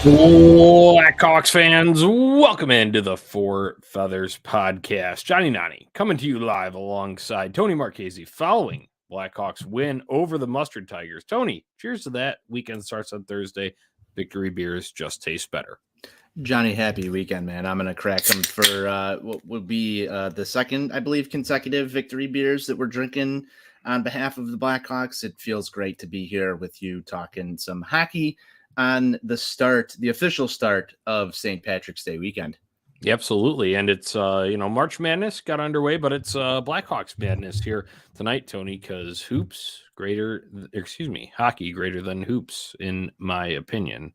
Blackhawks fans, welcome into the Four Feathers podcast. Jonnie and Tony coming to you live alongside Tony Marchese following Blackhawks win over the Mustard Tigers. Tony, cheers to that. Weekend starts on Thursday. Victory beers just taste better. Johnny, happy weekend, man. I'm going to crack them for what would be the second, I believe, consecutive victory beers that we're drinking on behalf of the Blackhawks. It feels great to be here with you talking some hockey on the official start of St. Patrick's Day weekend. Yeah, absolutely. And it's, March Madness got underway, but it's Blackhawks Madness here tonight, Tony, because hockey greater than hoops, in my opinion.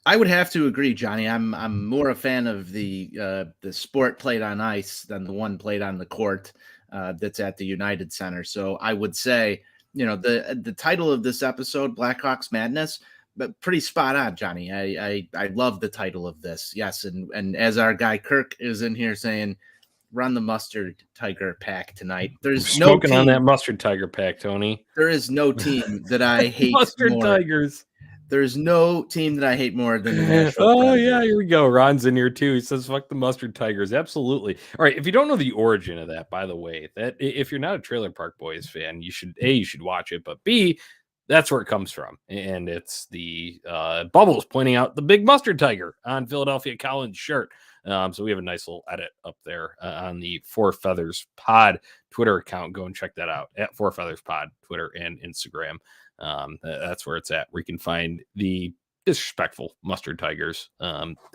I would have to agree, Johnny. I'm more a fan of the sport played on ice than the one played on the court that's at the United Center. So I would say, the title of this episode, Blackhawks Madness, but pretty spot on, Johnny. I love the title of this. Yes, and as our guy Kirk is in here saying, run the Mustard Tiger pack tonight. There's smoking on that Mustard Tiger pack, Tony. There is no team that I hate Mustard more. Tigers. There's no team that I hate more than the Nashville Predators. Yeah, here we go. Ron's in here too. He says, fuck the Mustard Tigers. Absolutely. All right, if you don't know the origin of that, by the way, that if you're not a Trailer Park Boys fan, you should watch it, but B, that's where it comes from. And it's the Bubbles pointing out the big Mustard Tiger on Philadelphia Collins shirt. So we have a nice little edit up there on the Four Feathers Pod Twitter account. Go and check that out at Four Feathers Pod, Twitter and Instagram. That's where it's at, where you can find the disrespectful Mustard Tigers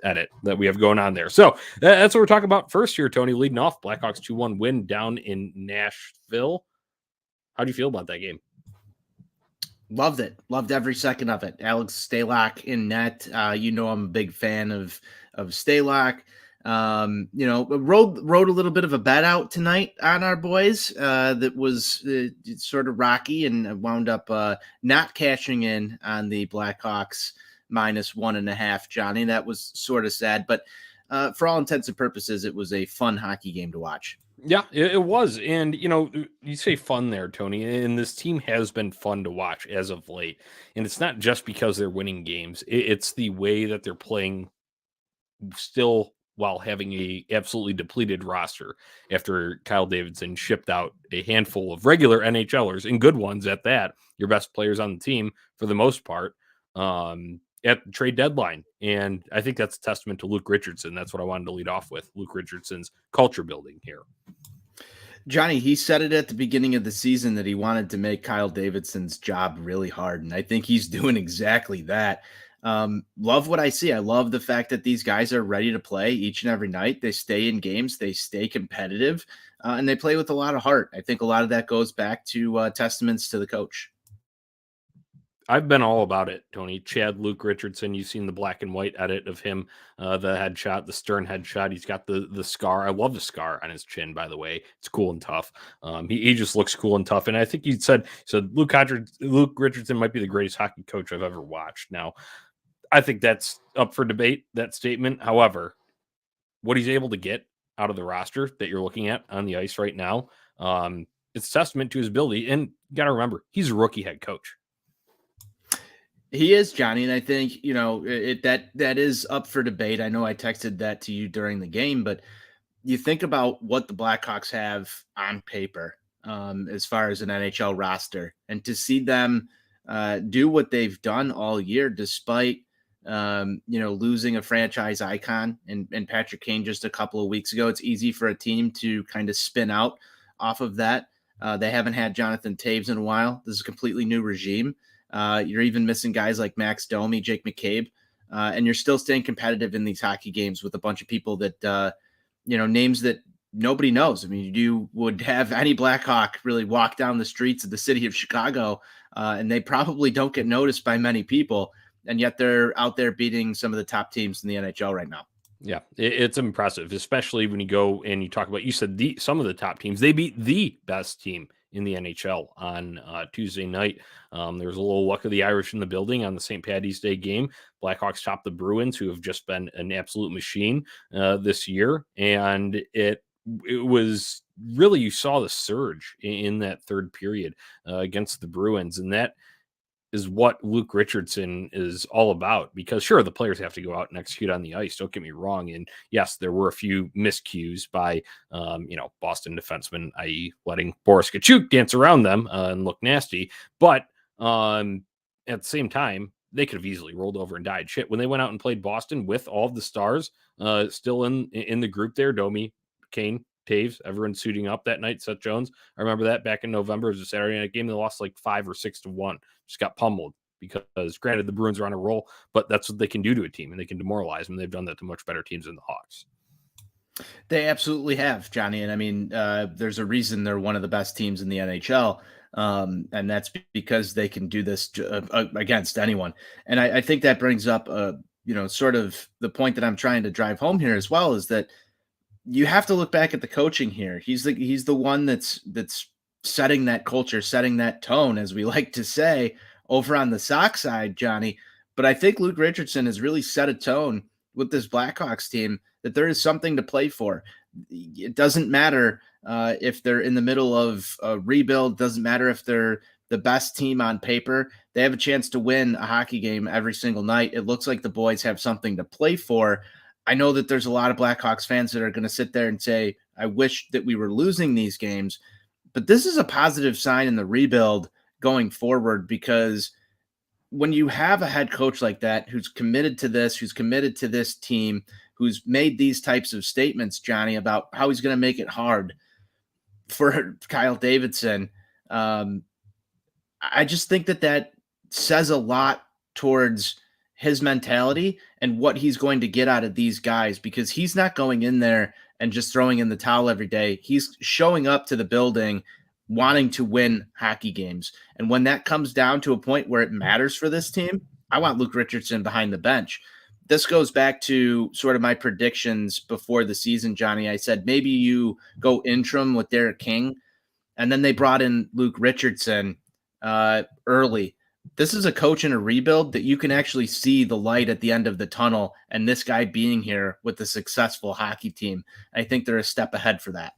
edit that we have going on there. So that's what we're talking about first here, Tony, leading off Blackhawks 2-1 win down in Nashville. How do you feel about that game? Loved it. Loved every second of it. Alex Stalock in net. I'm a big fan of Stalock. Rode a little bit of a bet out tonight on our boys that was sort of rocky and wound up not cashing in on the Blackhawks -1.5, Johnny. That was sort of sad, but for all intents and purposes, it was a fun hockey game to watch. Yeah, it was. And, you say fun there, Tony, and this team has been fun to watch as of late. And it's not just because they're winning games. It's the way that they're playing still while having a absolutely depleted roster after Kyle Davidson shipped out a handful of regular NHLers and good ones at that, your best players on the team for the most part, at the trade deadline. And I think that's a testament to Luke Richardson. That's what I wanted to lead off with, Luke Richardson's culture building here. Johnny, he said it at the beginning of the season that he wanted to make Kyle Davidson's job really hard, and I think he's doing exactly that. Love what I see. I love the fact that these guys are ready to play each and every night. They stay in games, they stay competitive, and they play with a lot of heart. I think a lot of that goes back to testaments to the coach. I've been all about it, Tony. Chad Luke Richardson, you've seen the black and white edit of him, the headshot, the stern headshot. He's got the scar. I love the scar on his chin, by the way. It's cool and tough. He just looks cool and tough. And I think you said Luke Richardson might be the greatest hockey coach I've ever watched. Now, I think that's up for debate, that statement. However, what he's able to get out of the roster that you're looking at on the ice right now, it's a testament to his ability. And you got to remember, he's a rookie head coach. He is, Johnny, and I think, that is up for debate. I know I texted that to you during the game, but you think about what the Blackhawks have on paper as far as an NHL roster, and to see them do what they've done all year, despite, losing a franchise icon and Patrick Kane just a couple of weeks ago. It's easy for a team to kind of spin out off of that. They haven't had Jonathan Toews in a while. This is a completely new regime. You're even missing guys like Max Domi, Jake McCabe, and you're still staying competitive in these hockey games with a bunch of people that, names that nobody knows. I mean, you would have any Blackhawk really walk down the streets of the city of Chicago, and they probably don't get noticed by many people, and yet they're out there beating some of the top teams in the NHL right now. Yeah, it's impressive, especially when you go and you talk about, you said some of the top teams. They beat the best team in the NHL on Tuesday night. There was a little luck of the Irish in the building on the St. Paddy's Day game. Blackhawks topped the Bruins, who have just been an absolute machine this year. And it was really, you saw the surge in that third period against the Bruins. And that is what Luke Richardson is all about. Because sure, the players have to go out and execute on the ice. Don't get me wrong. And yes, there were a few miscues by, Boston defensemen, i.e., letting Boris Kachuk dance around them and look nasty. But at the same time, they could have easily rolled over and died. Shit, when they went out and played Boston with all of the stars still in the group there, Domi, Kane, Taves, everyone suiting up that night. Seth Jones, I remember that back in November. It was a Saturday night game. They lost like 5 or 6-1. Just got pummeled because, granted, the Bruins are on a roll, but that's what they can do to a team, and they can demoralize them. They've done that to much better teams than the Hawks. They absolutely have, Johnny. And I mean, there's a reason they're one of the best teams in the NHL. And that's because they can do this against anyone. And I think that brings up, sort of the point that I'm trying to drive home here as well, is that you have to look back at the coaching here. He's the one that's setting that culture, setting that tone, as we like to say, over on the Sox side, Johnny. But I think Luke Richardson has really set a tone with this Blackhawks team that there is something to play for. It doesn't matter if they're in the middle of a rebuild. Doesn't matter if they're the best team on paper. They have a chance to win a hockey game every single night. It looks like the boys have something to play for. I know that there's a lot of Blackhawks fans that are going to sit there and say, I wish that we were losing these games. But this is a positive sign in the rebuild going forward, because when you have a head coach like that who's committed to this, who's committed to this team, who's made these types of statements, Johnny, about how he's going to make it hard for Kyle Davidson, I just think that says a lot towards his mentality and what he's going to get out of these guys, because he's not going in there and just throwing in the towel every day. He's showing up to the building wanting to win hockey games. And when that comes down to a point where it matters for this team, I want Luke Richardson behind the bench. This goes back to sort of my predictions before the season, Johnny. I said maybe you go interim with Derek King, and then they brought in Luke Richardson early. This is a coach in a rebuild that you can actually see the light at the end of the tunnel, and this guy being here with a successful hockey team, I think they're a step ahead for that.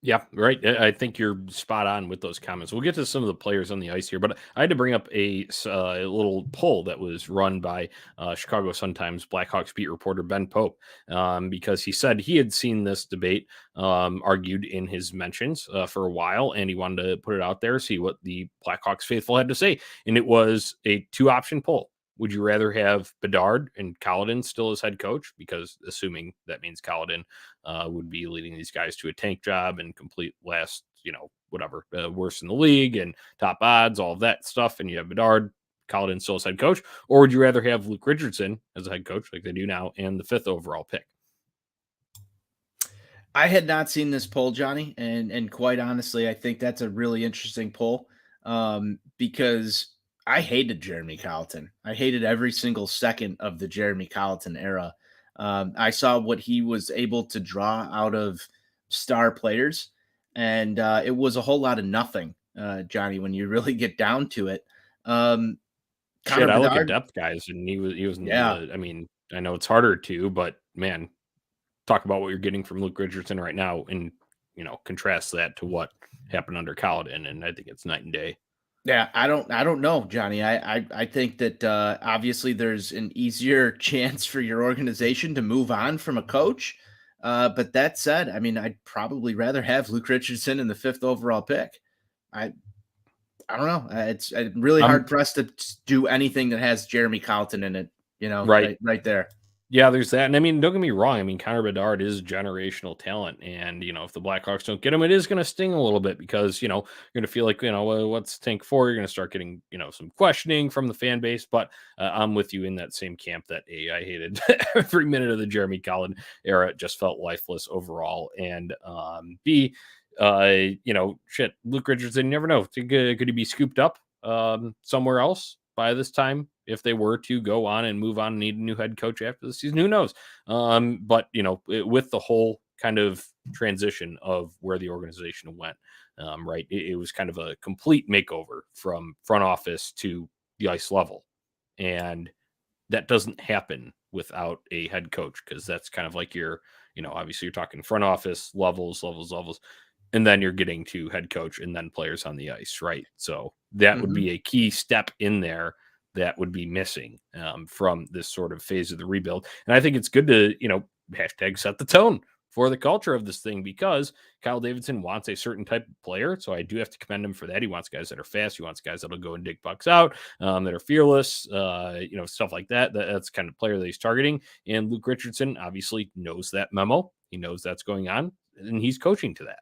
Yeah, right. I think you're spot on with those comments. We'll get to some of the players on the ice here, but I had to bring up a little poll that was run by Chicago Sun-Times Blackhawks beat reporter Ben Pope, because he said he had seen this debate argued in his mentions for a while, and he wanted to put it out there, see what the Blackhawks faithful had to say. And it was a 2-option poll. Would you rather have Bedard and Kaladin still as head coach? Because assuming that means Kaladin would be leading these guys to a tank job and complete last, worst in the league and top odds, all of that stuff. And you have Bedard, Kaladin still as head coach. Or would you rather have Luke Richardson as a head coach like they do now and the 5th overall pick? I had not seen this poll, Johnny, and quite honestly, I think that's a really interesting poll, because I hated Jeremy Colleton. I hated every single second of the Jeremy Colleton era. I saw what he was able to draw out of star players, and it was a whole lot of nothing, Johnny, when you really get down to it. Shit, Connor I look at Bedard, depth guys, and he was in yeah, the. I mean, I know it's harder to, but man, talk about what you're getting from Luke Richardson right now, and contrast that to what happened under Kaladin, and I think it's night and day. yeah, I don't know, Johnny. I think that obviously there's an easier chance for your organization to move on from a coach. But that said, I mean, I'd probably rather have Luke Richardson in the 5th overall pick. I I don't know. It's really hard I'm pressed to do anything that has Jeremy Colleton in it. right. Right there. Yeah, there's that. And I mean, don't get me wrong. I mean, Connor Bedard is generational talent. And, if the Blackhawks don't get him, it is going to sting a little bit because, you're going to feel like, what's tank for? You're going to start getting, some questioning from the fan base. But I'm with you in that same camp that I hated every minute of the Jeremy Collin era. It just felt lifeless overall. And B, shit, Luke Richardson, you never know. Could he be scooped up somewhere else by this time if they were to go on and move on and need a new head coach after the season? Who knows? But with the whole kind of transition of where the organization went, right, it was kind of a complete makeover from front office to the ice level, and that doesn't happen without a head coach, because that's kind of like your, obviously you're talking front office levels. And then you're getting to head coach and then players on the ice, right? So that would be a key step in there that would be missing from this sort of phase of the rebuild. And I think it's good to, hashtag set the tone for the culture of this thing, because Kyle Davidson wants a certain type of player. So I do have to commend him for that. He wants guys that are fast. He wants guys that'll go and dig pucks out, that are fearless, stuff like that. That's the kind of player that he's targeting. And Luke Richardson obviously knows that memo. He knows that's going on, and he's coaching to that.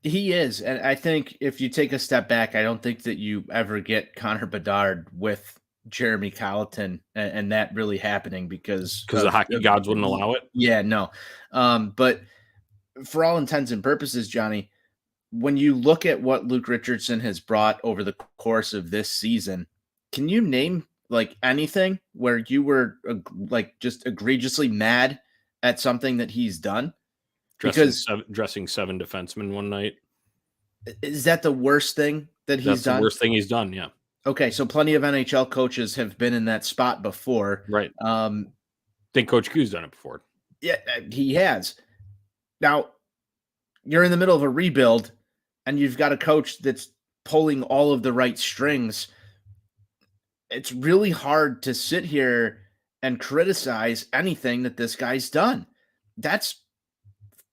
He is. And I think if you take a step back, I don't think that you ever get Connor Bedard with Jeremy Colleton and that really happening because the hockey gods wouldn't allow it. Yeah, no. But for all intents and purposes, Johnny, when you look at what Luke Richardson has brought over the course of this season, can you name like anything where you were like just egregiously mad at something that he's done? Dressing seven defensemen one night. Is that the worst thing that he's done? The worst thing he's done, yeah. Okay, so plenty of NHL coaches have been in that spot before. Right. Think Coach Q's done it before. Yeah, he has. Now, you're in the middle of a rebuild, and you've got a coach that's pulling all of the right strings. It's really hard to sit here and criticize anything that this guy's done. That's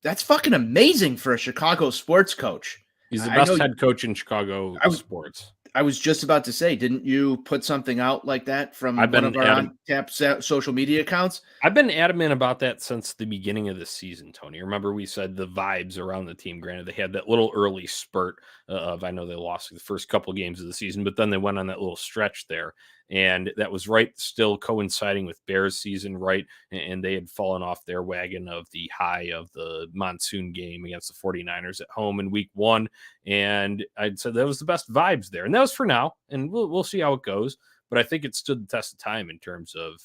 fucking amazing for a Chicago sports coach. He's the best head coach in Chicago sports. I was just about to say, didn't you put something out like that from one of our on-tap social media accounts? I've been adamant about that since the beginning of the season, Tony. Remember we said the vibes around the team, granted they had that little early spurt of, I know they lost the first couple games of the season, but then they went on that little stretch there. And that was still coinciding with Bears season, right? And they had fallen off their wagon of the high of the monsoon game against the 49ers at home in week 1. And I'd say that was the best vibes there. And that was for now. And we'll see how it goes. But I think it stood the test of time in terms of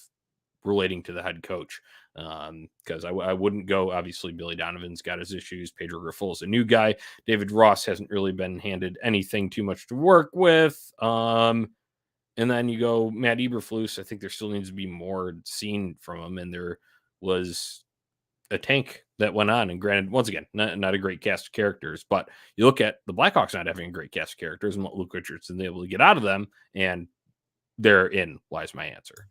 relating to the head coach. Because I wouldn't go, obviously, Billy Donovan's got his issues. Pedro Griffol's a new guy. David Ross hasn't really been handed anything too much to work with. And then you go Matt Eberflus. I think there still needs to be more seen from him. And there was a tank that went on. And granted, once again, not a great cast of characters. But you look at the Blackhawks not having a great cast of characters and what Luke Richardson able to get out of them. And therein lies my answer.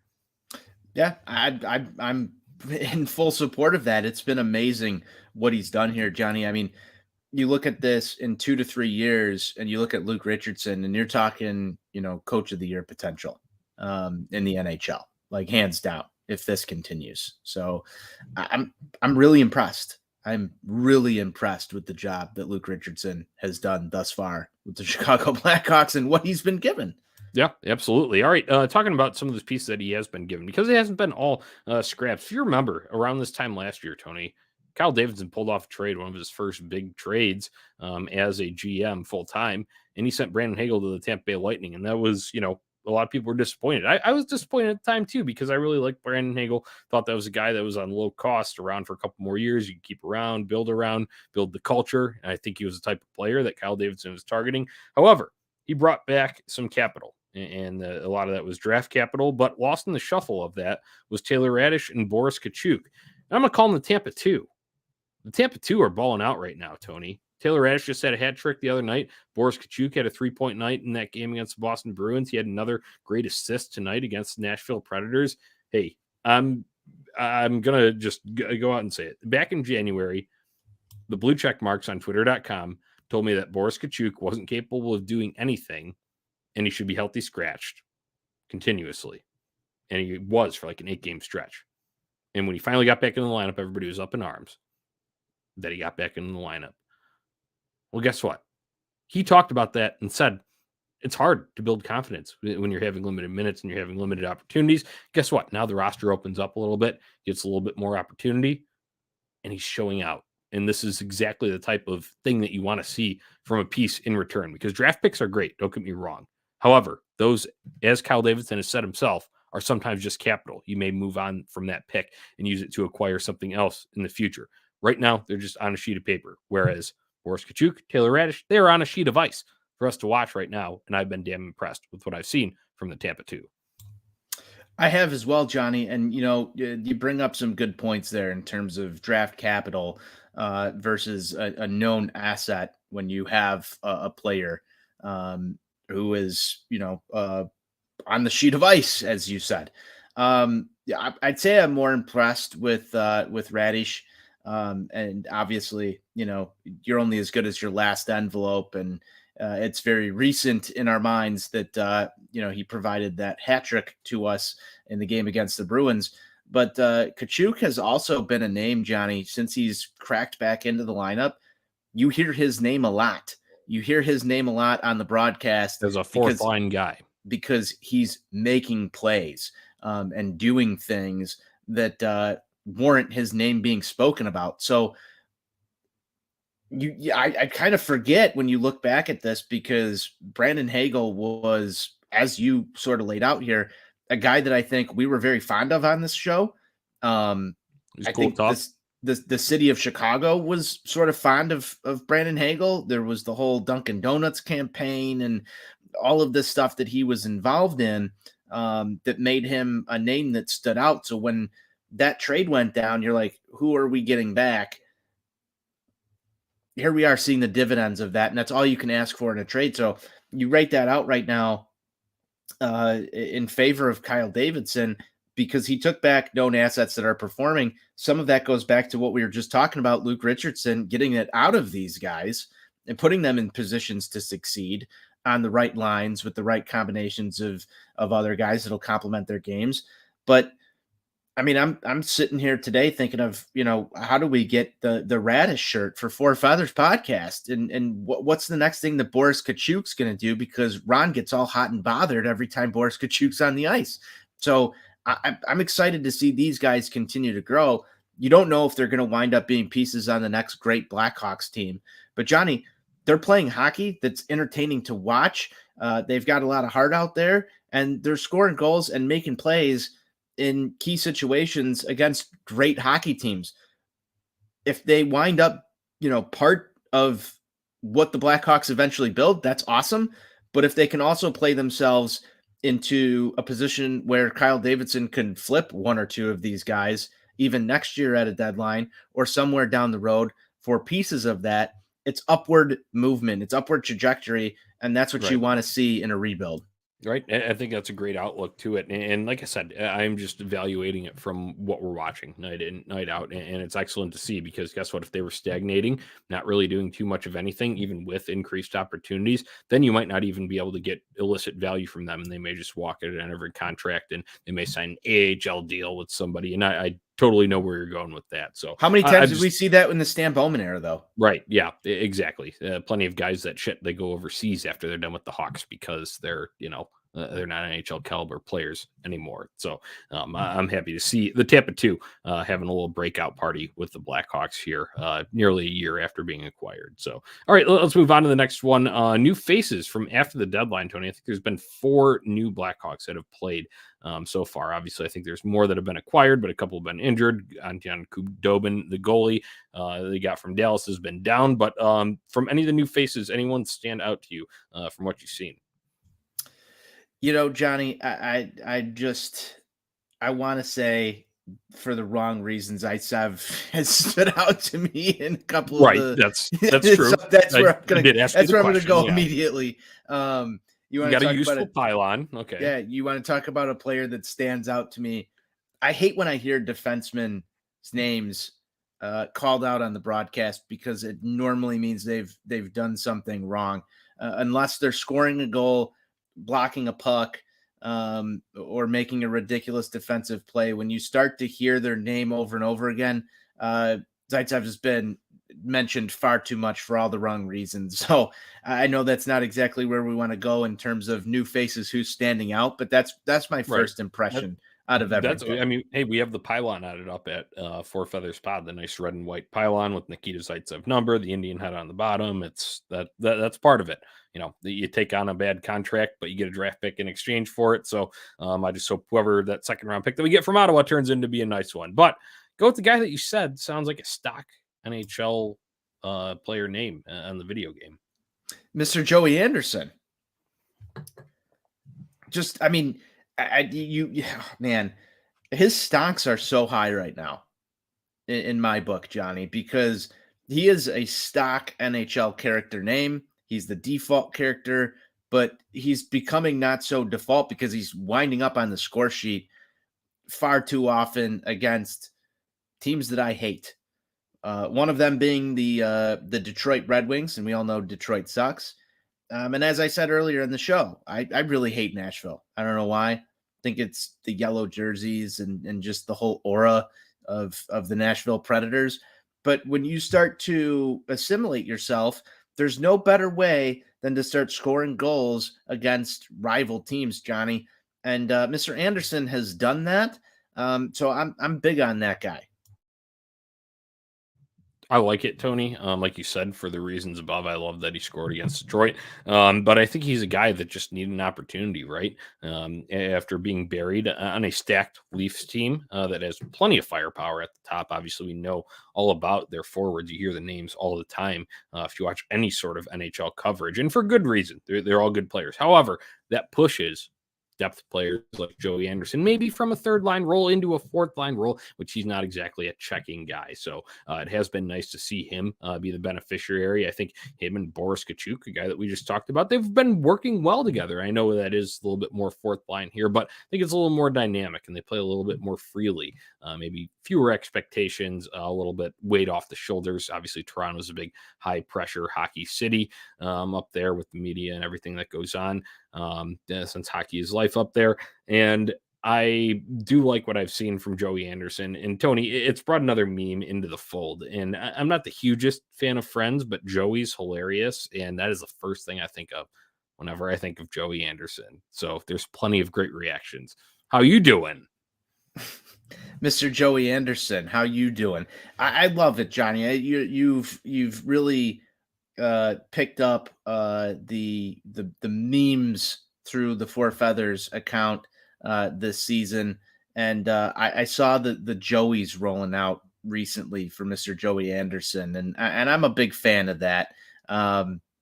Yeah, I'm in full support of that. It's been amazing what he's done here, Johnny. I mean, you look at this in 2 to 3 years and you look at Luke Richardson and you're talking, coach of the year potential in the NHL, like hands down, if this continues. So I'm really impressed. I'm really impressed with the job that Luke Richardson has done thus far with the Chicago Blackhawks and what he's been given. Yeah, absolutely. All right. Talking about some of those pieces that he has been given, because it hasn't been all scraps. If you remember around this time last year, Tony, Kyle Davidson pulled off a trade, one of his first big trades as a GM full time, and he sent Brandon Hagel to the Tampa Bay Lightning. And that was, a lot of people were disappointed. I was disappointed at the time too, because I really liked Brandon Hagel. Thought that was a guy that was on low cost, around for a couple more years. You can keep around, build the culture. And I think he was the type of player that Kyle Davidson was targeting. However, he brought back some capital. And a lot of that was draft capital, but lost in the shuffle of that was Taylor Radish and Boris Kachuk. And I'm going to call them the Tampa 2. The Tampa 2 are balling out right now, Tony. Taylor Radish just had a hat trick the other night. Boris Kachuk had a 3-point night in that game against the Boston Bruins. He had another great assist tonight against the Nashville Predators. Hey, I'm going to just go out and say it. Back in January, the blue check marks on twitter.com told me that Boris Kachuk wasn't capable of doing anything, and he should be healthy scratched continuously. And he was for like an 8-game stretch. And when he finally got back in the lineup, everybody was up in arms that he got back in the lineup. Well, guess what? He talked about that and said, it's hard to build confidence when you're having limited minutes and you're having limited opportunities. Guess what? Now the roster opens up a little bit, gets a little bit more opportunity, and he's showing out. And this is exactly the type of thing that you want to see from a piece in return, because draft picks are great. Don't get me wrong. However, those, as Kyle Davidson has said himself, are sometimes just capital. You may move on from that pick and use it to acquire something else in the future. Right now, they're just on a sheet of paper, whereas Boris Kachuk, Taylor Radish, they are on a sheet of ice for us to watch right now, and I've been damn impressed with what I've seen from the Tampa 2. I have as well, Johnny. And, you bring up some good points there in terms of draft capital versus a known asset when you have a player who is, on the sheet of ice, as you said. Yeah, I'd say I'm more impressed with Radish. And obviously, you're only as good as your last envelope, and it's very recent in our minds that he provided that hat trick to us in the game against the Bruins. But Kachuk has also been a name, Johnny, since he's cracked back into the lineup. You hear his name a lot. You hear his name a lot on the broadcast As a fourth because line guy. he's making plays and doing things that warrant his name being spoken about. So I kind of forget when you look back at this, because Brandon Hagel was, as you sort of laid out here, a guy that I think we were very fond of on this show. He's I cool, think tough. the city of Chicago was sort of fond of Brandon Hagel. There was the whole Dunkin' Donuts campaign and all of this stuff that he was involved in that made him a name that stood out. So when that trade went down, you're like, who are we getting back? Here we are seeing the dividends of that, and that's all you can ask for in a trade. So you write that out right now in favor of Kyle Davidson, because he took back known assets that are performing. Some of that goes back to what we were just talking about, Luke Richardson, getting it out of these guys and putting them in positions to succeed on the right lines with the right combinations of other guys that'll complement their games. But I mean, I'm sitting here today thinking of, how do we get the Radish shirt for Four Feathers podcast, and what's the next thing that Boris Kachuk's going to do, because Ron gets all hot and bothered every time Boris Kachuk's on the ice. So I'm excited to see these guys continue to grow. You don't know if they're going to wind up being pieces on the next great Blackhawks team, but Johnny, they're playing hockey that's entertaining to watch. They've got a lot of heart out there, and they're scoring goals and making plays in key situations against great hockey teams. If they wind up, part of what the Blackhawks eventually build, that's awesome. But if they can also play themselves into a position where Kyle Davidson can flip one or two of these guys, even next year at a deadline or somewhere down the road for pieces of that, it's upward movement, it's upward trajectory. And that's what you Right. want to see in a rebuild. Right. I think that's a great outlook to it. And like I said, I'm just evaluating it from what we're watching night in, night out. And it's excellent to see, because guess what? If they were stagnating, not really doing too much of anything, even with increased opportunities, then you might not even be able to get illicit value from them. And they may just walk it on every contract, and they may sign an AHL deal with somebody. And I totally know where you're going with that. So How many I, times I'm did we just, see that in the Stan Bowman era, though? right. Yeah, exactly. Plenty of guys that shit, they go overseas after they're done with the Hawks, because they're not NHL caliber players anymore. So I'm happy to see the Tampa 2 having a little breakout party with the Blackhawks here nearly a year after being acquired. So, all right, let's move on to the next one. New faces from after the deadline, Tony. I think there's been 4 new Blackhawks that have played so far. Obviously, I think there's more that have been acquired, but a couple have been injured. Anton Khudobin, the goalie they got from Dallas, has been down. But from any of the new faces, anyone stand out to you from what you've seen? Johnny, I want to say, for the wrong reasons, ISAV has stood out to me in a couple of Right. the. That's So true. that's I, where I'm I gonna. did ask you That's the where I'm gonna question. go Yeah. immediately. You You want got to a talk about useful it? pylon. Okay. Yeah, you want to talk about a player that stands out to me. I hate when I hear defensemen's names called out on the broadcast, because it normally means they've done something wrong, unless they're scoring a goal, blocking a puck, or making a ridiculous defensive play. When you start to hear their name over and over again, Zaitsev has been mentioned far too much for all the wrong reasons. So I know that's not exactly where we want to go in terms of new faces who's standing out, but that's my Right. first impression out of everything. I mean, hey, we have the pylon added up at Four Feathers Pod, the nice red and white pylon with Nikita Zaitsev number, the Indian head on the bottom. It's that's part of it. You take on a bad contract, but you get a draft pick in exchange for it. So I just hope whoever that second round pick that we get from Ottawa turns into be a nice one. But go with the guy that you said sounds like a stock NHL player name on the video game. Mr. Joey Anderson. Just, I mean, Yeah, man, his stocks are so high right now in my book, Johnny, because he is a stock NHL character name. He's the default character, but he's becoming not so default because he's winding up on the score sheet far too often against teams that I hate. One of them being the Detroit Red Wings, and we all know Detroit sucks. And as I said earlier in the show, I really hate Nashville. I don't know why. I think it's the yellow jerseys and just the whole aura of the Nashville Predators. But when you start to assimilate yourself, there's no better way than to start scoring goals against rival teams, Johnny. And Mr. Anderson has done that. So I'm big on that guy. I like it, Tony. Like you said, for the reasons above, I love that he scored against Detroit. But I think he's a guy that just needed an opportunity, right? After being buried on a stacked Leafs team that has plenty of firepower at the top. Obviously, we know all about their forwards. You hear the names all the time if you watch any sort of NHL coverage, and for good reason. They're all good players. However, that pushes depth players like Joey Anderson, maybe from a third line role into a fourth line role, which he's not exactly a checking guy. So it has been nice to see him be the beneficiary. I think him and Boris Kachuk, a guy that we just talked about, they've been working well together. I know that is a little bit more fourth line here, but I think it's a little more dynamic and they play a little bit more freely. Maybe fewer expectations, a little bit weight off the shoulders. Obviously, Toronto's a big high pressure hockey city up there with the media and everything that goes on since hockey is life up there. And I do like what I've seen from Joey Anderson and Tony. It's brought another meme into the fold. And I'm not the hugest fan of Friends, but Joey's hilarious. And that is the first thing I think of whenever I think of Joey Anderson. So there's plenty of great reactions. How you doing? Mr. Joey Anderson, how you doing? I love it, Johnny. You've really picked up the memes through the Four Feathers account this season, and I saw the Joeys rolling out recently for Mr. Joey Anderson, and I'm a big fan of that,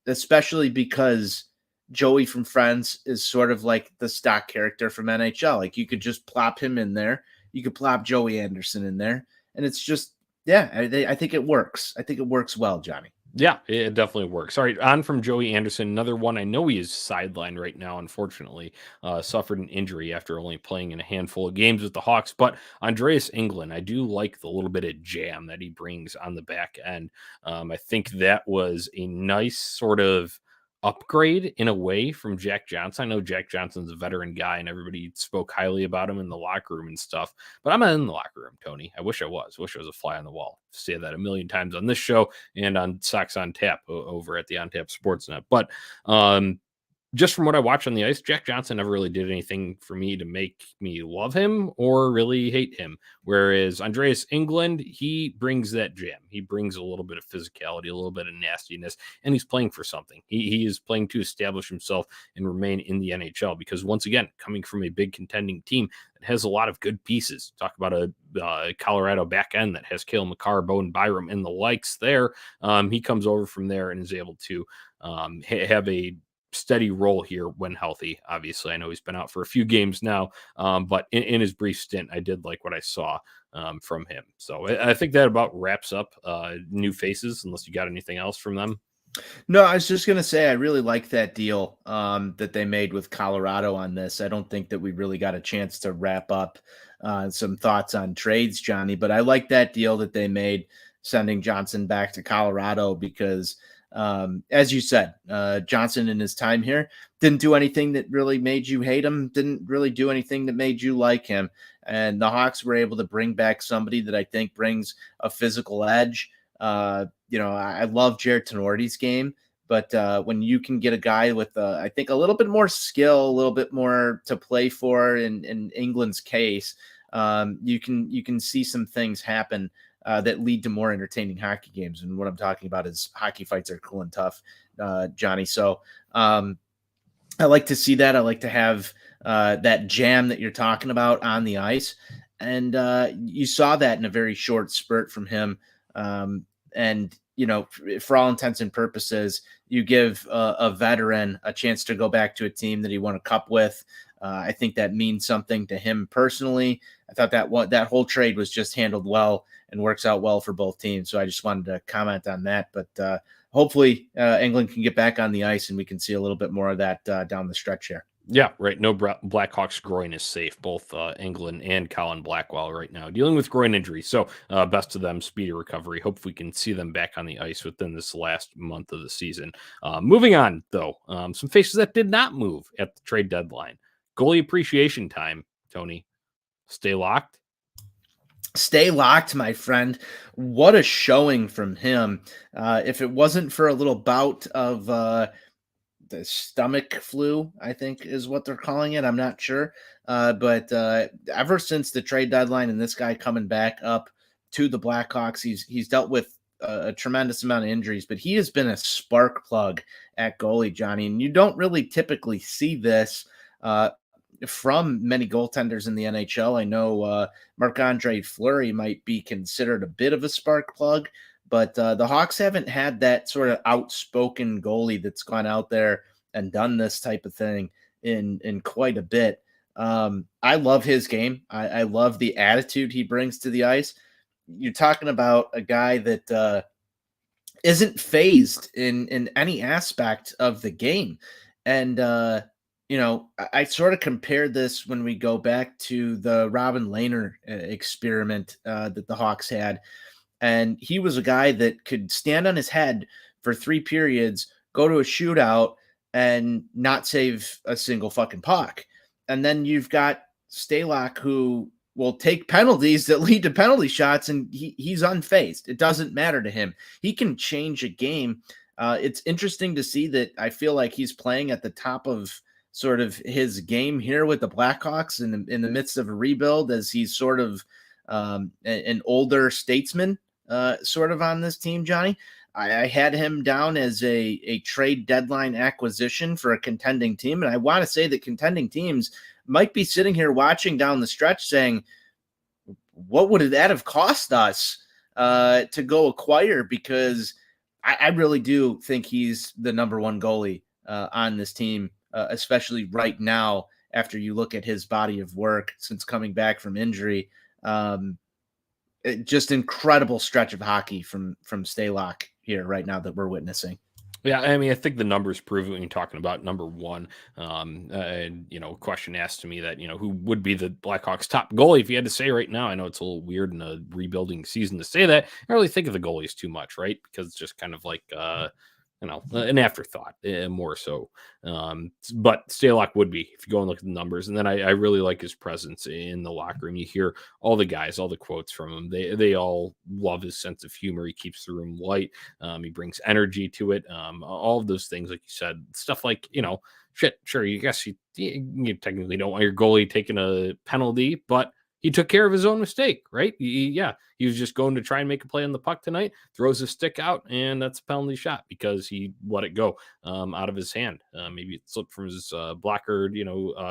especially because Joey from Friends is sort of like the stock character from NHL. Like you could just plop him in there, you could plop Joey Anderson in there, and it's just yeah, I think it works. I think it works well, Johnny. Yeah, it definitely works. All right, on from Joey Anderson, another one. I know he is sidelined right now, unfortunately. Suffered an injury after only playing in a handful of games with the Hawks. But Andreas England, I do like the little bit of jam that he brings on the back end. I think that was a nice sort of upgrade in a way from Jack Johnson. I know Jack Johnson's a veteran guy and everybody spoke highly about him in the locker room and stuff, but I'm not in the locker room, Tony. I wish I was. Wish I was a fly on the wall. Say that a million times on this show and on Sox on Tap over at the On Tap Sportsnet. But just from what I watched on the ice, Jack Johnson never really did anything for me to make me love him or really hate him. Whereas Andreas England, he brings that jam. He brings a little bit of physicality, a little bit of nastiness, and he's playing for something. He is playing to establish himself and remain in the NHL because, once again, coming from a big contending team that has a lot of good pieces. Talk about a Colorado back end that has Cale Makar, Bowen Byram, and the likes there. He comes over from there and is able to have a steady role here when healthy. Obviously, I know he's been out for a few games now, but in his brief stint, I did like what I saw from him. So I think that about wraps up new faces, unless you got anything else from them. No, I was just gonna say I really like that deal that they made with Colorado on this. I don't think that we really got a chance to wrap up some thoughts on trades, Johnny, but I like that deal that they made sending Johnson back to Colorado because, as you said, Johnson in his time here didn't do anything that really made you hate him, didn't really do anything that made you like him. And the Hawks were able to bring back somebody that I think brings a physical edge. I love Jared Tenorti's game, but when you can get a guy with, I think, a little bit more skill, a little bit more to play for in England's case, you can see some things happen that lead to more entertaining hockey games. And what I'm talking about is hockey fights are cool and tough, Johnny. So I like to see that. I like to have that jam that you're talking about on the ice. And you saw that in a very short spurt from him. And for all intents and purposes, you give a veteran a chance to go back to a team that he won a cup with. I think that means something to him personally. I thought that whole trade was just handled well and works out well for both teams. So I just wanted to comment on that. But hopefully England can get back on the ice and we can see a little bit more of that down the stretch here. Yeah, right. No Blackhawks groin is safe. Both England and Colin Blackwell right now dealing with groin injury. So best to them, speedy recovery. Hope we can see them back on the ice within this last month of the season. Moving on, though, some faces that did not move at the trade deadline. Goalie appreciation time, Tony. Stay locked. Stay locked, my friend. What a showing from him. If it wasn't for a little bout of the stomach flu, I think is what they're calling it. I'm not sure. But ever since the trade deadline and this guy coming back up to the Blackhawks, he's dealt with a tremendous amount of injuries, but he has been a spark plug at goalie, Johnny. And you don't really typically see this from many goaltenders in the NHL. I know Marc-Andre Fleury might be considered a bit of a spark plug, but the Hawks haven't had that sort of outspoken goalie that's gone out there and done this type of thing in quite a bit. I love his game. I love the attitude he brings to the ice. You're talking about a guy that isn't phased in any aspect of the game. And, I sort of compared this when we go back to the Robin Lehner experiment that the Hawks had. And he was a guy that could stand on his head for 3 periods, go to a shootout, and not save a single fucking puck. And then you've got Stalock, who will take penalties that lead to penalty shots, and he's unfazed. It doesn't matter to him. He can change a game. It's interesting to see that. I feel like he's playing at the top of sort of his game here with the Blackhawks in the midst of a rebuild, as he's sort of an older statesman sort of on this team, Johnny. I had him down as a trade deadline acquisition for a contending team. And I want to say that contending teams might be sitting here watching down the stretch saying, what would that have cost us to go acquire? Because I really do think he's the number one goalie on this team, especially right now, after you look at his body of work since coming back from injury. Just incredible stretch of hockey from Stalock here right now that we're witnessing. Yeah, I mean, I think the numbers prove it when you're talking about number one. Question asked to me that, who would be the Blackhawks top goalie if you had to say right now. I know it's a little weird in a rebuilding season to say that. I really think of the goalies too much, right? Because it's just kind of like, an afterthought more so. But Stalock would be if you go and look at the numbers. And then I really like his presence in the locker room. You hear all the guys, all the quotes from him. They all love his sense of humor. He keeps the room light. He brings energy to it. All of those things, like you said, stuff like, shit, sure, you guess you technically don't want your goalie taking a penalty, but he took care of his own mistake, right? He was just going to try and make a play on the puck tonight, throws his stick out, and that's a penalty shot because he let it go out of his hand. Maybe it slipped from his blocker,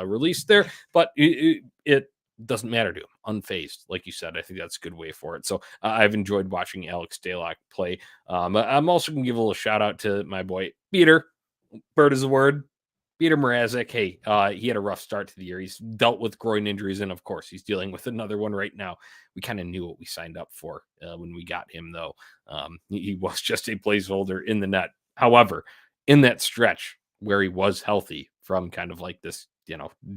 release there, but it doesn't matter to him. Unfazed, like you said. I think that's a good way for it. So I've enjoyed watching Alex Stalock play. I'm also going to give a little shout out to my boy, Peter. Bird is a word. Peter Mrazek, hey, he had a rough start to the year. He's dealt with groin injuries, and of course, he's dealing with another one right now. We kind of knew what we signed up for when we got him, though. He was just a placeholder in the net. However, in that stretch where he was healthy from kind of like this,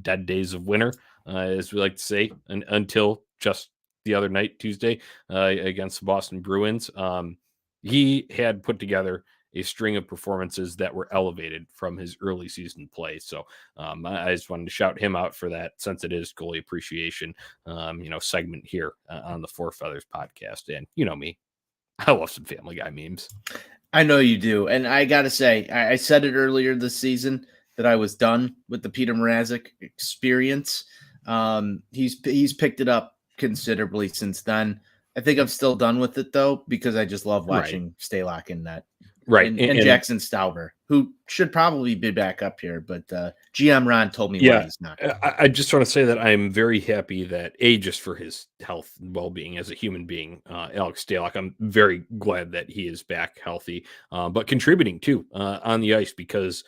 dead days of winter, as we like to say, until just the other night, Tuesday, against the Boston Bruins, he had put together a string of performances that were elevated from his early season play. So I just wanted to shout him out for that, since it is goalie appreciation, segment here on the Four Feathers podcast. And you know me, I love some Family Guy memes. I know you do. And I got to say, I said it earlier this season that I was done with the Peter Mrazek experience. He's picked it up considerably since then. I think I'm still done with it, though, because I just love watching Stalock in that. Right. And Jackson Stauber, who should probably be back up here, but GM Ron told me why Yeah, he's not. I just want to say that I'm very happy that just for his health and well-being as a human being, Alex Stalock, I'm very glad that he is back healthy, but contributing too on the ice because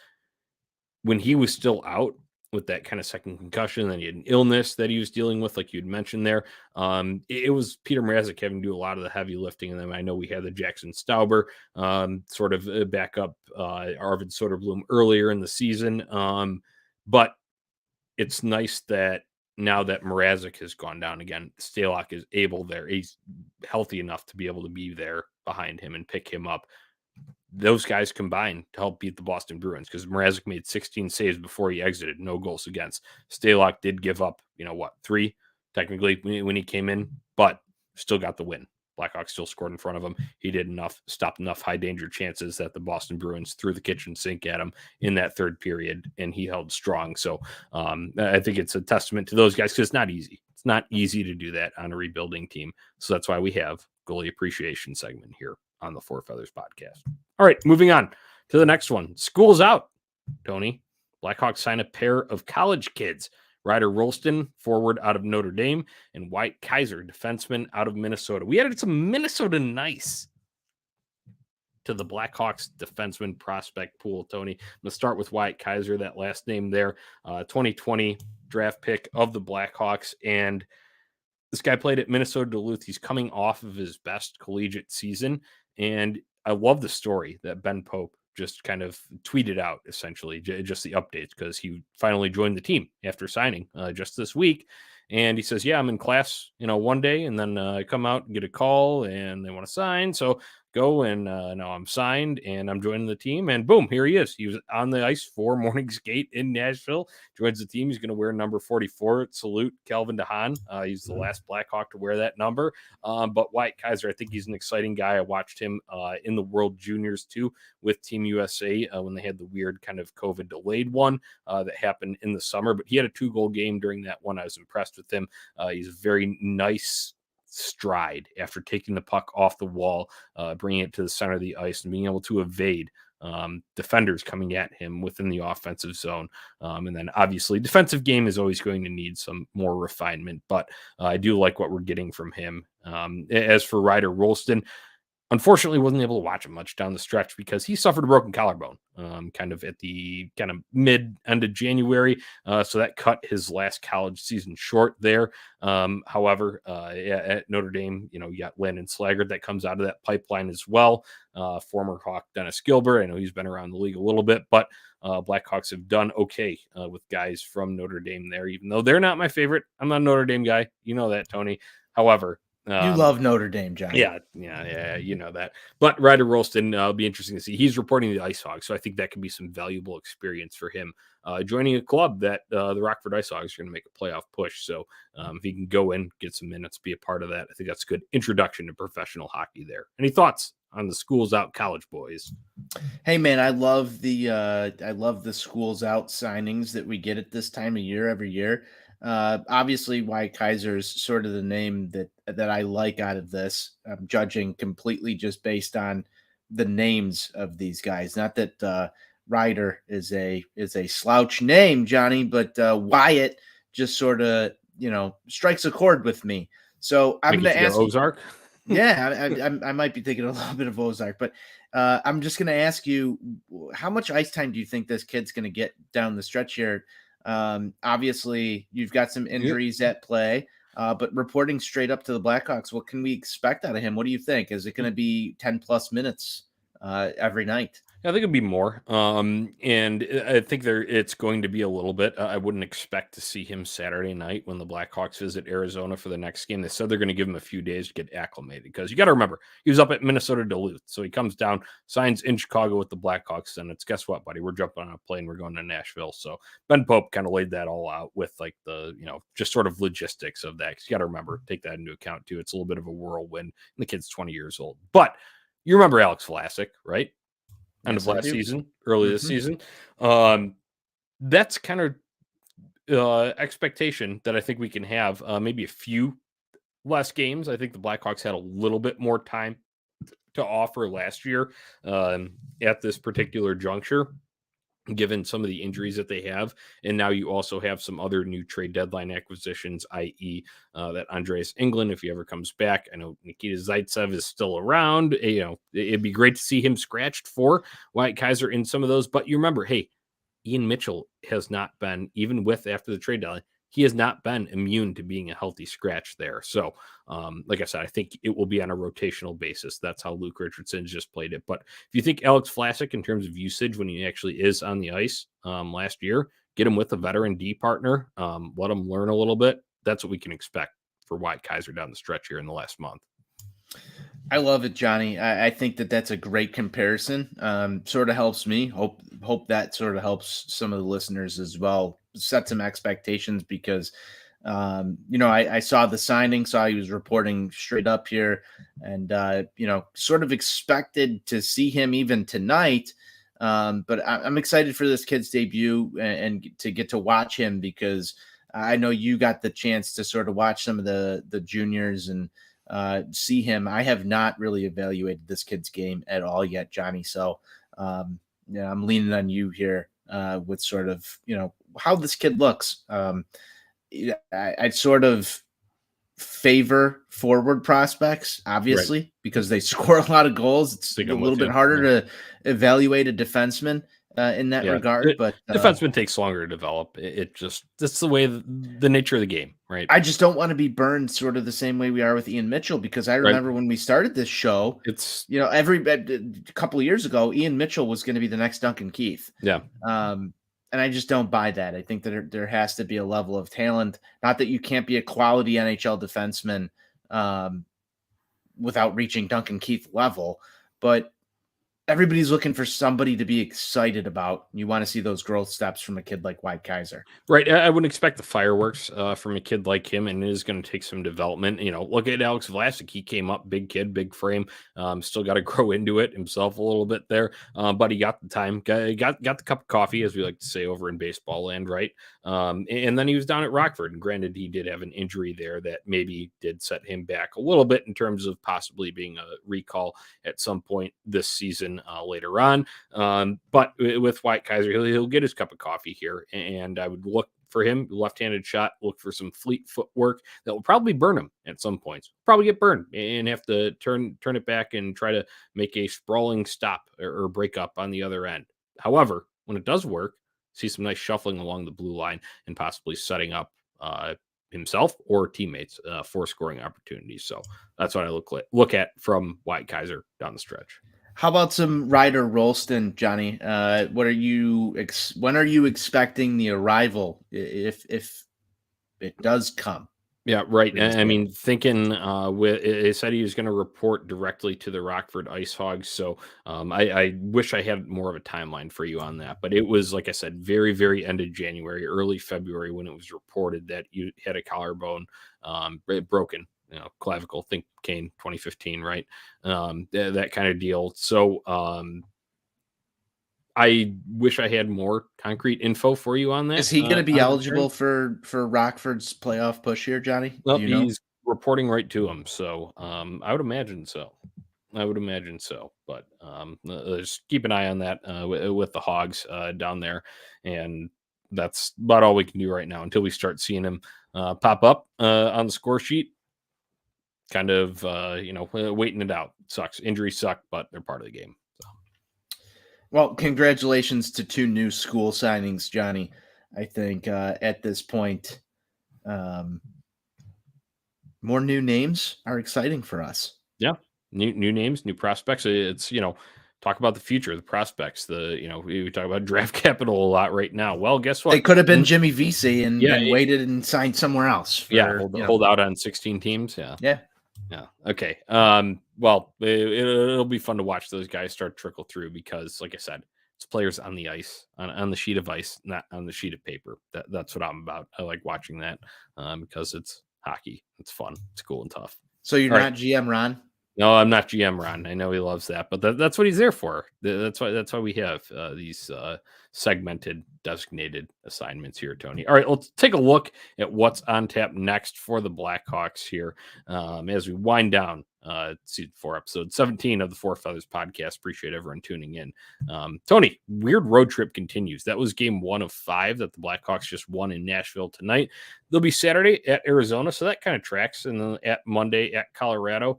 when he was still out with that kind of second concussion, and he had an illness that he was dealing with, like you'd mentioned there, it was Peter Mrazek having to do a lot of the heavy lifting. And then I know we had the Jackson Stauber sort of back up Arvid Soderblom earlier in the season, but it's nice that now that Mrazek has gone down again, Stalock is able there. He's healthy enough to be able to be there behind him and pick him up. Those guys combined to help beat the Boston Bruins because Mrazek made 16 saves before he exited, no goals against. Stalock did give up, 3 technically when he came in, but still got the win. Blackhawks still scored in front of him. He did enough, stopped enough high danger chances that the Boston Bruins threw the kitchen sink at him in that third period, and he held strong. So I think it's a testament to those guys because it's not easy. It's not easy to do that on a rebuilding team. So that's why we have goalie appreciation segment here on the Four Feathers podcast. All right, moving on to the next one. School's out, Tony. Blackhawks sign a pair of college kids. Ryder Rolston, forward out of Notre Dame, and Wyatt Kaiser, defenseman out of Minnesota. We added some Minnesota nice to the Blackhawks defenseman prospect pool, Tony. I'm going to start with Wyatt Kaiser, that last name there, 2020 draft pick of the Blackhawks. And this guy played at Minnesota Duluth. He's coming off of his best collegiate season. And I love the story that Ben Pope just kind of tweeted out, essentially, just the updates, because he finally joined the team after signing just this week. And he says, yeah, I'm in class, one day, and then I come out and get a call and they want to sign. So go, and now I'm signed and I'm joining the team. And boom, here he is. He was on the ice for morning skate in Nashville, joins the team. He's going to wear number 44. Salute Calvin DeHaan. He's the last Blackhawk to wear that number. But Wyatt Kaiser, I think he's an exciting guy. I watched him in the World Juniors too with Team USA when they had the weird kind of COVID delayed one that happened in the summer. But he had a 2-goal game during that one. I was impressed with him. He's a very nice stride after taking the puck off the wall, bringing it to the center of the ice and being able to evade defenders coming at him within the offensive zone. And then obviously defensive game is always going to need some more refinement, but I do like what we're getting from him. As for Ryder Rolston, unfortunately wasn't able to watch him much down the stretch because he suffered a broken collarbone kind of at the kind of end of January. So that cut his last college season short there. However, at Notre Dame, you got Landon Slaggert that comes out of that pipeline as well. Former Hawk Dennis Gilbert. I know he's been around the league a little bit, but Blackhawks have done okay with guys from Notre Dame there, even though they're not my favorite. I'm not a Notre Dame guy. You know that, Tony. However, you love Notre Dame, Johnny. Yeah, you know that. But Ryder Rolston will be interesting to see. He's reporting the Ice Hogs, so I think that could be some valuable experience for him joining a club that the Rockford Ice Hogs are going to make a playoff push. So if he can go in, get some minutes, be a part of that, I think that's a good introduction to professional hockey there. Any thoughts on the Schools Out college boys? Hey man, I love the Schools Out signings that we get at this time of year every year. Obviously, Wyatt Kaiser is sort of the name that I like out of this. I'm judging completely just based on the names of these guys. Not that Ryder is a slouch name, Johnny, but Wyatt just sort of strikes a chord with me. So I'm going to ask Ozark. Yeah, I might be thinking a little bit of Ozark, but I'm just going to ask you, how much ice time do you think this kid's going to get down the stretch here? Obviously, you've got some injuries at play, but reporting straight up to the Blackhawks, what can we expect out of him? What do you think? Is it going to be 10 plus minutes every night? I think it'd be more. And I think it's going to be a little bit. I wouldn't expect to see him Saturday night when the Blackhawks visit Arizona for the next game. They said they're going to give him a few days to get acclimated because you got to remember, he was up at Minnesota Duluth. So he comes down, signs in Chicago with the Blackhawks, and it's guess what, buddy? We're jumping on a plane. We're going to Nashville. So Ben Pope kind of laid that all out with like the, just sort of logistics of that. Because you got to remember, take that into account too. It's a little bit of a whirlwind. And the kid's 20 years old. But you remember Alex Vlasic, right? End of last season, early this season. That's kind of expectation that I think we can have. Maybe a few less games. I think the Blackhawks had a little bit more time to offer last year at this particular juncture, given some of the injuries that they have. And now you also have some other new trade deadline acquisitions, i.e. That Andreas England, if he ever comes back. I know Nikita Zaitsev is still around. It'd be great to see him scratched for Wyatt Kaiser in some of those. But you remember, hey, Ian Mitchell has not been, even with after the trade deadline, he has not been immune to being a healthy scratch there. So, like I said, I think it will be on a rotational basis. That's how Luke Richardson just played it. But if you think Alex Vlasic, in terms of usage when he actually is on the ice last year, get him with a veteran D partner, let him learn a little bit. That's what we can expect for Wyatt Kaiser down the stretch here in the last month. I love it, Johnny. I think that that's a great comparison. Sort of helps me. Hope that sort of helps some of the listeners as well. Set some expectations because, I saw the signing, saw he was reporting straight up here, and sort of expected to see him even tonight. But I'm excited for this kid's debut and to get to watch him because I know you got the chance to sort of watch some of the juniors and see him. I have not really evaluated this kid's game at all yet, Johnny. So, I'm leaning on you here with sort of, how this kid looks. I'd sort of favor forward prospects, obviously, right, because they score a lot of goals. It's a little bit harder to evaluate a defenseman in that regard. But defenseman takes longer to develop. That's the way the nature of the game, right? I just don't want to be burned sort of the same way we are with Ian Mitchell, because I remember when we started this show, every couple of years ago, Ian Mitchell was going to be the next Duncan Keith. Yeah. And I just don't buy that. I think that there has to be a level of talent. Not that you can't be a quality NHL defenseman without reaching Duncan Keith level, but everybody's looking for somebody to be excited about. You want to see those growth steps from a kid like Wyatt Kaiser. Right. I wouldn't expect the fireworks from a kid like him, and it is going to take some development. Look at Alex Vlasic. He came up, big kid, big frame. Still got to grow into it himself a little bit there, but he got the time, got the cup of coffee, as we like to say over in baseball land, right? And then he was down at Rockford, and granted, he did have an injury there that maybe did set him back a little bit in terms of possibly being a recall at some point this season later on. But with Wyatt Kaiser, he'll get his cup of coffee here, and I would look for him, left-handed shot, look for some fleet footwork that will probably burn him at some points. Probably get burned and have to turn it back and try to make a sprawling stop or break up on the other end. However, when it does work, see some nice shuffling along the blue line and possibly setting up himself or teammates for scoring opportunities. So that's what I look at from Wyatt Kaiser down the stretch. How about some Ryder Rolston, Johnny? When are you expecting the arrival, if it does come? Yeah, right. I mean, thinking it said he was going to report directly to the Rockford Ice Hogs. So I wish I had more of a timeline for you on that. But it was, like I said, very, very end of January, early February when it was reported that you had a collarbone broken. Clavicle, think Kane 2015, right? That kind of deal. So I wish I had more concrete info for you on that. Is he going to be eligible for Rockford's playoff push here, Johnny? Well, he's reporting right to him. So I would imagine so. But just keep an eye on that with the Hogs down there. And that's about all we can do right now until we start seeing him pop up on the score sheet. Kind of, waiting it out. Sucks. Injuries suck, but they're part of the game. So. Well, congratulations to two new school signings, Johnny. I think at this point, more new names are exciting for us. Yeah. New names, new prospects. It's, talk about the future, the prospects, we talk about draft capital a lot right now. Well, guess what? They could have been Jimmy Vesey and waited and signed somewhere else. Hold out on 16 teams. Yeah. Okay. Well, it'll be fun to watch those guys start to trickle through because, like I said, it's players on the ice, on the sheet of ice, not on the sheet of paper. That's what I'm about. I like watching that because it's hockey. It's fun. It's cool and tough. So you're not GM Ron? No, I'm not GM Ron. I know he loves that, but that's what he's there for. That's why we have these segmented, designated assignments here, Tony. All right, let's take a look at what's on tap next for the Blackhawks here as we wind down Season 4, episode 17 of the Four Feathers podcast. Appreciate everyone tuning in. Tony, weird road trip continues. That was game 1 of 5 that the Blackhawks just won in Nashville tonight. They'll be Saturday at Arizona, so that kind of tracks. And then at Monday at Colorado.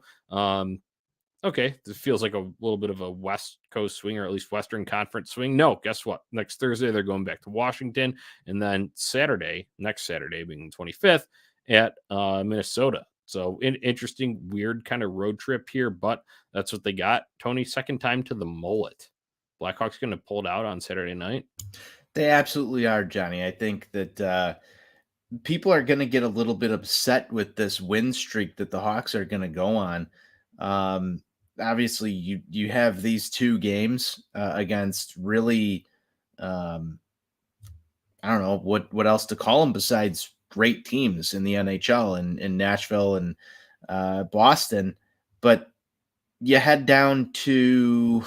Okay, this feels like a little bit of a West Coast swing, or at least Western Conference swing. No, guess what? Next Thursday, they're going back to Washington. And then next Saturday, being the 25th, at Minnesota. So interesting, weird kind of road trip here, but that's what they got. Tony, second time to the mullet. Blackhawks going to pull it out on Saturday night? They absolutely are, Johnny. I think that people are going to get a little bit upset with this win streak that the Hawks are going to go on. Obviously, you have these 2 games against really, I don't know what else to call them besides great teams in the NHL and in Nashville and Boston, but you head down to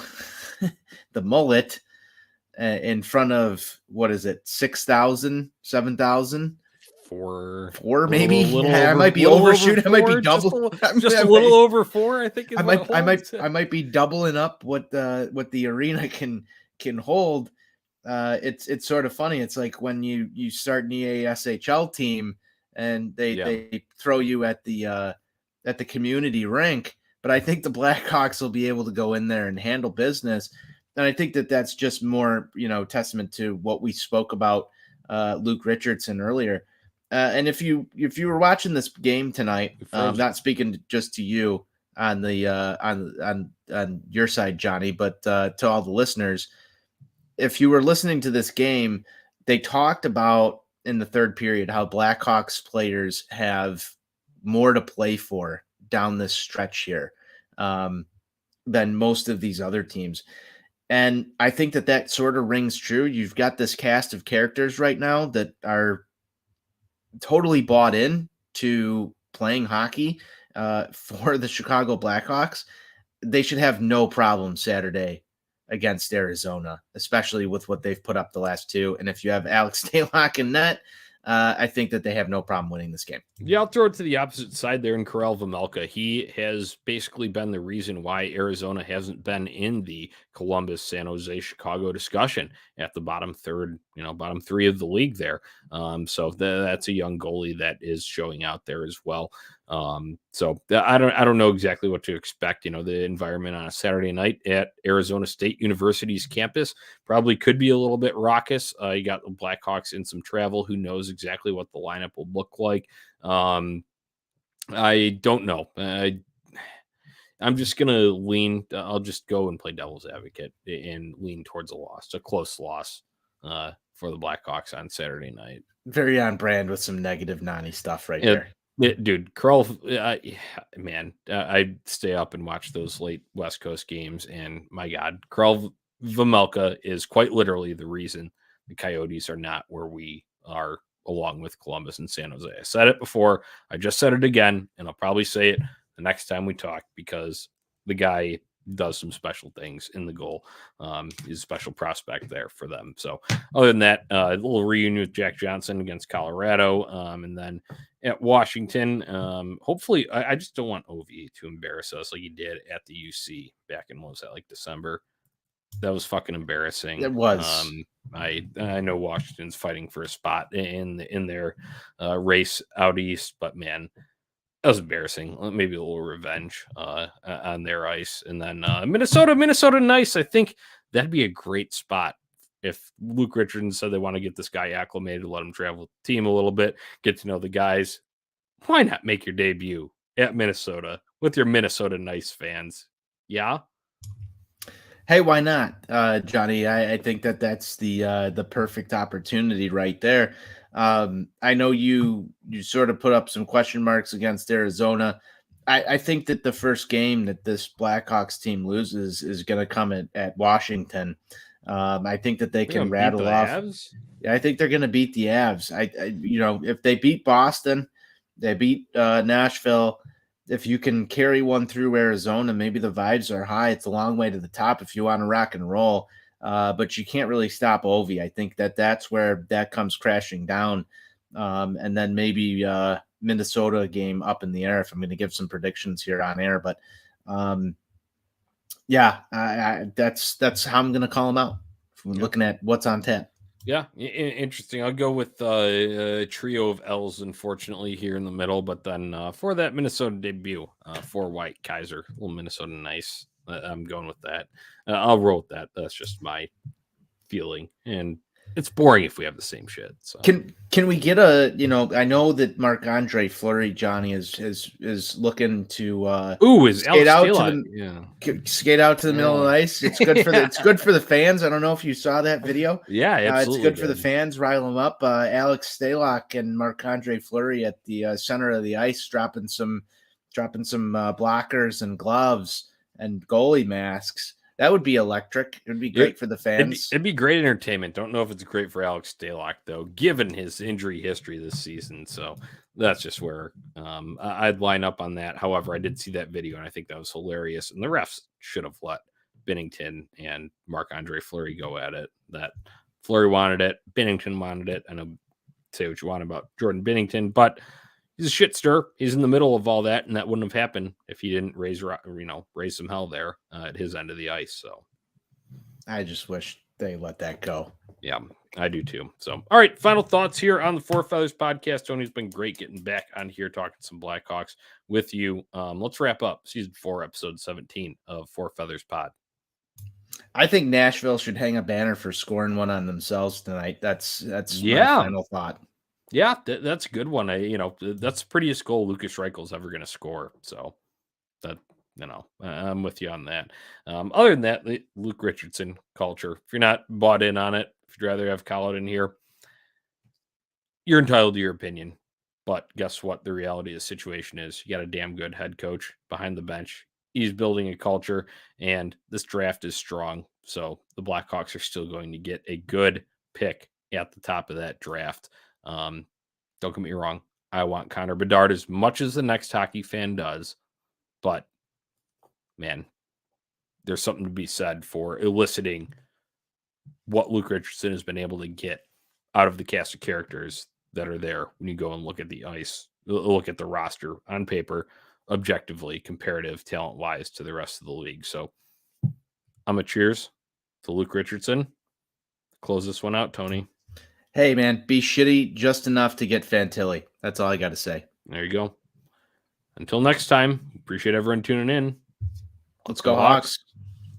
the mullet in front of, what is it, 6,000, 7,000? Four maybe. I might be overshooting. I might be double. Just a little over 4. I think. I might be doubling up what the arena can hold. It's sort of funny. It's like when you start an EASHL team and they throw you at the community rink. But I think the Blackhawks will be able to go in there and handle business. And I think that that's just more, testament to what we spoke about Luke Richardson earlier. And if you were watching this game tonight, not speaking just to you on the on your side, Johnny, but to all the listeners, if you were listening to this game, they talked about in the third period how Blackhawks players have more to play for down this stretch here than most of these other teams. And I think that sort of rings true. You've got this cast of characters right now that are totally bought in to playing hockey for the Chicago Blackhawks. They should have no problem Saturday against Arizona, especially with what they've put up the last 2. And if you have Alex Stalock in net, I think that they have no problem winning this game. Yeah, I'll throw it to the opposite side there in Karel Vejmelka. He has basically been the reason why Arizona hasn't been in the Columbus, San Jose, Chicago discussion at the bottom 3 of the league there. So that's a young goalie that is showing out there as well. So I don't know exactly what to expect. The environment on a Saturday night at Arizona State University's campus probably could be a little bit raucous. You got the Blackhawks in some travel. Who knows exactly what the lineup will look like? I don't know. I'm just going to lean. I'll just go and play devil's advocate and lean towards a close loss for the Blackhawks on Saturday night. Very on brand with some negative Nani stuff right there. Dude, Karel, man, I stay up and watch those late West Coast games, and my God, Karel Vejmelka is quite literally the reason the Coyotes are not where we are, along with Columbus and San Jose. I said it before, I just said it again, and I'll probably say it the next time we talk, because the guy does some special things in the goal. He's a special prospect there for them. So other than that, a little reunion with Jack Johnson against Colorado, and then at Washington, hopefully, I just don't want Ovi to embarrass us like he did at the UC back in, what was that, like December? That was fucking embarrassing. It was. I know Washington's fighting for a spot in their race out east, but man, that was embarrassing. Maybe a little revenge on their ice. And then Minnesota nice. I think that'd be a great spot if Luke Richardson said they want to get this guy acclimated, let him travel with the team a little bit, get to know the guys. Why not make your debut at Minnesota with your Minnesota nice fans? Yeah. Hey, why not, Johnny? I think that's the perfect opportunity right there. I know you sort of put up some question marks against Arizona. I think that the first game that this Blackhawks team loses is going to come at Washington. I think that they can rattle off. Avs? I think they're going to beat the Avs. If they beat Boston, they beat Nashville. If you can carry one through Arizona, maybe the vibes are high. It's a long way to the top if you want to rock and roll, but you can't really stop Ovi. I think that's where that comes crashing down, and then maybe Minnesota game up in the air if I'm going to give some predictions here on air. But yeah, that's how I'm going to call them out. Looking at what's on tap. Yeah, interesting. I'll go with a trio of L's, unfortunately, here in the middle. But then for that Minnesota debut, 4 white Kaiser, little Minnesota nice. I'm going with that. I'll roll with that. That's just my feeling, and it's boring if we have the same shit. So can we get a, I know that Marc-Andre Fleury, Johnny, is looking to skate out to the middle of the ice. It's good for it's good for the fans. I don't know if you saw that video. Yeah, absolutely. It's good for the fans. Rile them up. Alex Stalock and Marc-Andre Fleury at the center of the ice, dropping some blockers and gloves and goalie masks. That would be electric. It would be great for the fans. It'd be great entertainment. Don't know if it's great for Alex Stalock, though, given his injury history this season. So that's just where I'd line up on that. However, I did see that video, and I think that was hilarious. And the refs should have let Binnington and Marc-Andre Fleury go at it. That Fleury wanted it. Binnington wanted it. I know, say what you want about Jordan Binnington, but he's a shit stir. He's in the middle of all that, and that wouldn't have happened if he didn't raise some hell there at his end of the ice. So I just wish they let that go. Yeah, I do too. So, all right, final thoughts here on the Four Feathers podcast. Tony's been great getting back on here talking some Blackhawks with you. Let's wrap up season 4, episode 17 of Four Feathers Pod. I think Nashville should hang a banner for scoring one on themselves tonight. That's my final thought. Yeah, that's a good one. That's the prettiest goal Lucas Reichel's ever going to score. So that, I'm with you on that. Other than that, the Luke Richardson culture, if you're not bought in on it, if you'd rather have Collin in here, you're entitled to your opinion. But guess what? The reality of the situation is you got a damn good head coach behind the bench. He's building a culture, and this draft is strong. So the Blackhawks are still going to get a good pick at the top of that draft. Don't get me wrong. I want Connor Bedard as much as the next hockey fan does, but man, there's something to be said for eliciting what Luke Richardson has been able to get out of the cast of characters that are there when you go and look at the ice, look at the roster on paper, objectively, comparative talent-wise to the rest of the league. So I'm a cheers to Luke Richardson. Close this one out, Tony. Hey, man, be shitty just enough to get Fantilli. That's all I got to say. There you go. Until next time, appreciate everyone tuning in. Let's go Hawks.